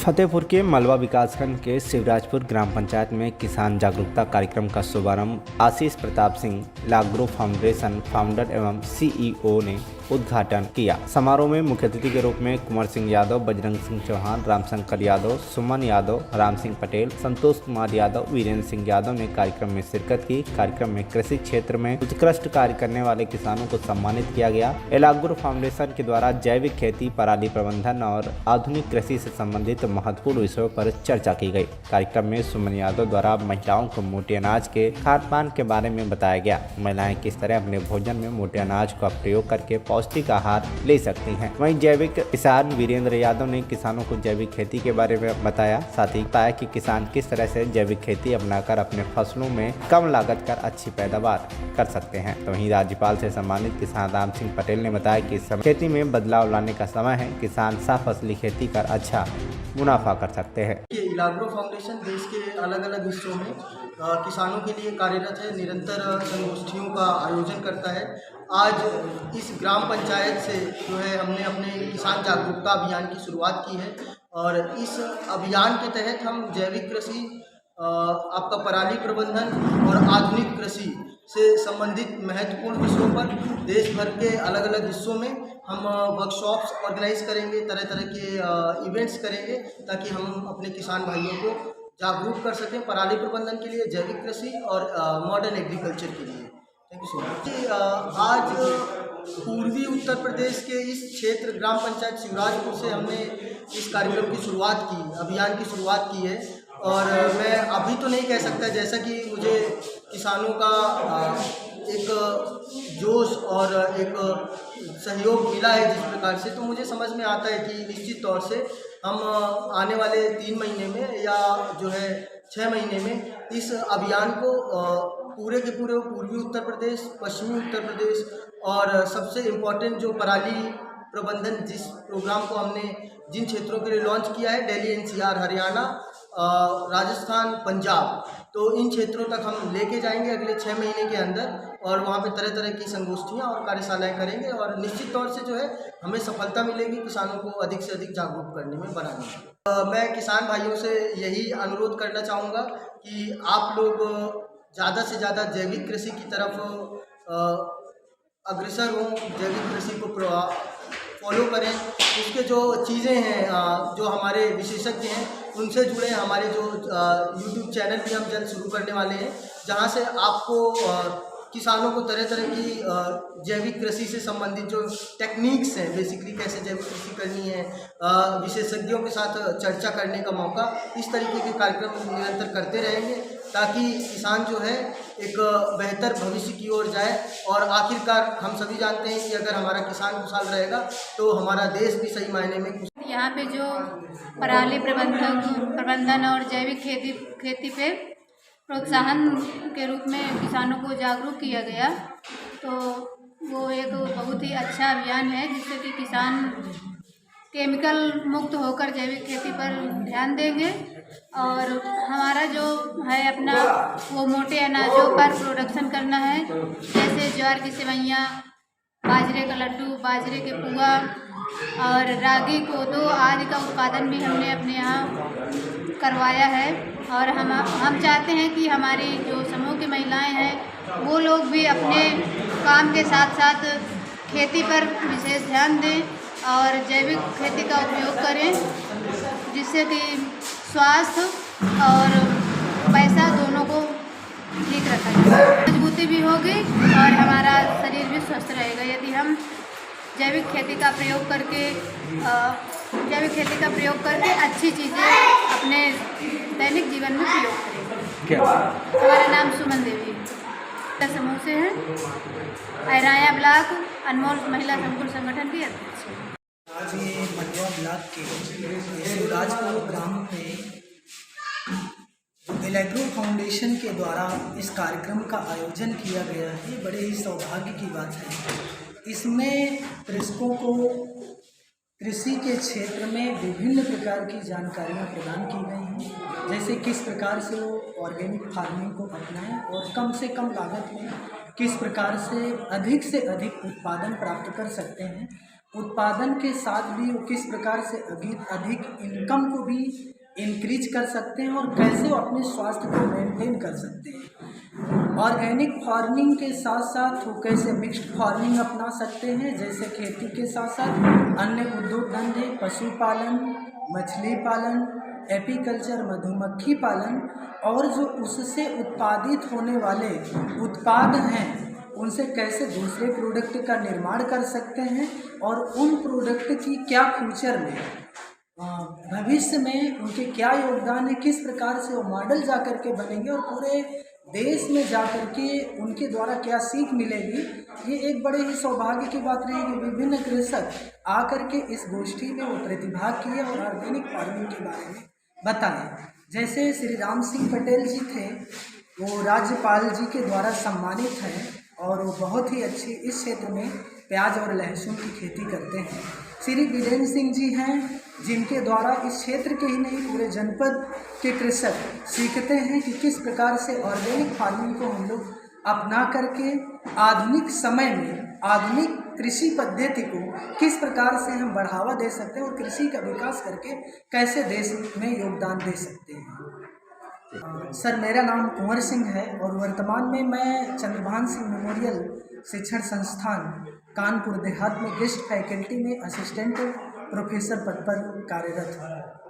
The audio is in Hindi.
फतेहपुर के मलवा विकासखंड के शिवराजपुर ग्राम पंचायत में किसान जागरूकता कार्यक्रम का शुभारंभ आशीष प्रताप सिंह लाग्रो फाउंडेशन फाउंडर एवं सीईओ ने उद्घाटन किया। समारोह में मुख्य अतिथि के रूप में कुंवर सिंह यादव, बजरंग सिंह चौहान, रामशंकर यादव, सुमन यादव, राम सिंह पटेल, संतोष कुमार यादव, वीरेंद्र सिंह यादव ने कार्यक्रम में शिरकत की। कार्यक्रम में कृषि क्षेत्र में उत्कृष्ट कार्य करने वाले किसानों को सम्मानित किया गया। लाग्रो फाउंडेशन के द्वारा जैविक खेती, पराली प्रबंधन और आधुनिक कृषि से संबंधित महत्वपूर्ण विषयों पर चर्चा की गई। कार्यक्रम में सुमन यादव द्वारा महिलाओं को मोटे अनाज के खान-पान के बारे में बताया गया। महिलाएं किस तरह अपने भोजन में मोटे अनाज का प्रयोग करके पौष्टिक आहार ले सकती हैं। वहीं जैविक किसान वीरेंद्र यादव ने किसानों को जैविक खेती के बारे में बताया। साथ ही बताया कि किसान किस तरह से जैविक खेती अपनाकर अपने फसलों में कम लागत कर अच्छी पैदावार कर सकते हैं। तो वहीं राज्यपाल से सम्मानित किसान राम सिंह पटेल ने बताया कि खेती में बदलाव लाने का समय है। किसान साफ फसली खेती कर अच्छा मुनाफा कर सकते हैं। लाग्रो फाउंडेशन देश के अलग अलग हिस्सों में किसानों के लिए कार्यरत है, निरंतर संगोष्ठियों का आयोजन करता है। आज इस ग्राम पंचायत से जो है हमने अपने किसान जागरूकता अभियान की शुरुआत की है और इस अभियान के तहत हम जैविक कृषि, आपका पराली प्रबंधन और आधुनिक कृषि से संबंधित महत्वपूर्ण विषयों पर देश भर के अलग अलग हिस्सों में हम वर्कशॉप्स ऑर्गेनाइज करेंगे, तरह तरह के इवेंट्स करेंगे ताकि हम अपने किसान भाइयों को जागरूक कर सकें पराली प्रबंधन के लिए, जैविक कृषि और मॉडर्न एग्रीकल्चर के लिए। Thank you so much. आज पूर्वी उत्तर प्रदेश के इस क्षेत्र ग्राम पंचायत शिवराजपुर से हमने इस कार्यक्रम की शुरुआत की, अभियान की शुरुआत की है और मैं अभी तो नहीं कह सकता, जैसा कि मुझे किसानों का एक जोश और एक सहयोग मिला है जिस प्रकार से, तो मुझे समझ में आता है कि निश्चित तौर से हम आने वाले 3 महीने में या जो है 6 महीने में इस अभियान को पूरे के पूरे पूर्वी उत्तर प्रदेश, पश्चिमी उत्तर प्रदेश और सबसे इम्पोर्टेंट जो पराली प्रबंधन जिस प्रोग्राम को हमने जिन क्षेत्रों के लिए लॉन्च किया है, दिल्ली, एनसीआर, हरियाणा, राजस्थान, पंजाब, तो इन क्षेत्रों तक हम लेके जाएंगे अगले 6 महीने के अंदर और वहाँ पे तरह तरह की संगोष्ठियाँ और कार्यशालाएँ करेंगे और निश्चित तौर से जो है हमें सफलता मिलेगी किसानों को अधिक से अधिक जागरूक करने में, बनाने में। मैं किसान भाइयों से यही अनुरोध करना चाहूँगा कि आप लोग ज़्यादा से ज़्यादा जैविक कृषि की तरफ अग्रसर हों, जैविक कृषि को फॉलो करें। उसके जो चीज़ें हैं, जो हमारे विशेषज्ञ हैं उनसे जुड़े। हमारे जो यूट्यूब चैनल भी हम जल्द शुरू करने वाले हैं जहां से आपको किसानों को तरह तरह की जैविक कृषि से संबंधित जो टेक्निक्स हैं, बेसिकली कैसे जैविक कृषि करनी है, विशेषज्ञों के साथ चर्चा करने का मौका, इस तरीके के कार्यक्रम निरंतर करते रहेंगे ताकि किसान जो है एक बेहतर भविष्य की ओर जाए। और आखिरकार हम सभी जानते हैं कि अगर हमारा किसान खुशहाल रहेगा तो हमारा देश भी सही मायने में। यहाँ पे जो पराली प्रबंधन और जैविक खेती पे प्रोत्साहन के रूप में किसानों को जागरूक किया गया, तो वो एक बहुत ही अच्छा अभियान है जिससे कि किसान केमिकल मुक्त होकर जैविक खेती पर ध्यान देंगे और हमारा जो है अपना वो मोटे अनाजों पर प्रोडक्शन करना है, जैसे ज्वार की सेवइयाँ, बाजरे का लड्डू, बाजरे के पुआ और रागी, कोदो आदि का उत्पादन भी हमने अपने यहाँ करवाया है। और हम चाहते हैं कि हमारी जो समूह की महिलाएं हैं वो लोग भी अपने काम के साथ साथ खेती पर विशेष ध्यान दें और जैविक खेती का उपयोग करें, जिससे कि स्वास्थ्य और पैसा दोनों को ठीक रखा जाए, मजबूती भी होगी और हमारा शरीर भी स्वस्थ रहेगा यदि हम जैविक खेती का प्रयोग करके अच्छी चीज़ें अपने दैनिक जीवन में प्रयोग करें। हमारा नाम सुमन देवी समूह से है, ऐराया ब्लॉक अनमोल महिला संकुल संगठन की अध्यक्ष है। आज ये मलवा ब्लॉक के शिवराजपुर ग्राम में लाग्रो फाउंडेशन के द्वारा इस कार्यक्रम का आयोजन किया गया है। बड़े ही सौभाग्य की बात है। इसमें कृषकों को कृषि के क्षेत्र में विभिन्न प्रकार की जानकारियाँ प्रदान की गई हैं, जैसे किस प्रकार से वो ऑर्गेनिक फार्मिंग को अपनाएं और कम से कम लागत में किस प्रकार से अधिक उत्पादन प्राप्त कर सकते हैं उत्पादन के साथ भी वो किस प्रकार से अधिक इनकम को भी इंक्रीज कर सकते हैं और कैसे वो अपने स्वास्थ्य को मेंटेन कर सकते हैं। ऑर्गेनिक फार्मिंग के साथ साथ वो कैसे मिक्स्ड फार्मिंग अपना सकते हैं, जैसे खेती के साथ साथ अन्य उद्योग धंधे, पशुपालन, मछली पालन, एपीकल्चर, मधुमक्खी पालन और जो उससे उत्पादित होने वाले उत्पाद हैं उनसे कैसे दूसरे प्रोडक्ट का निर्माण कर सकते हैं और उन प्रोडक्ट की क्या फ्यूचर में भविष्य में उनके क्या योगदान है, किस प्रकार से वो मॉडल जा कर के बनेंगे और पूरे देश में जा कर के उनके द्वारा क्या सीख मिलेगी। ये एक बड़े ही सौभाग्य की बात रही कि विभिन्न कृषक आकर के इस गोष्ठी में वो प्रतिभाग किए और ऑर्गेनिक फार्मिंग के बारे में बताएं। जैसे श्री राम सिंह पटेल जी थे, वो राज्यपाल जी के द्वारा सम्मानित हैं और वो बहुत ही अच्छी इस क्षेत्र में प्याज और लहसुन की खेती करते हैं। श्री वीरेंद्र सिंह जी हैं, जिनके द्वारा इस क्षेत्र के ही नहीं पूरे जनपद के कृषक सीखते हैं कि किस प्रकार से ऑर्गेनिक फार्मिंग को हम लोग अपना करके आधुनिक समय में आधुनिक कृषि पद्धति को किस प्रकार से हम बढ़ावा दे सकते हैं और कृषि का विकास करके कैसे देश में योगदान दे सकते हैं। सर, मेरा नाम कुंवर सिंह है और वर्तमान में मैं चंद्रभान सिंह मेमोरियल शिक्षण संस्थान कानपुर देहात में गेस्ट फैकल्टी में असिस्टेंट प्रोफेसर पद पर कार्यरत हूँ।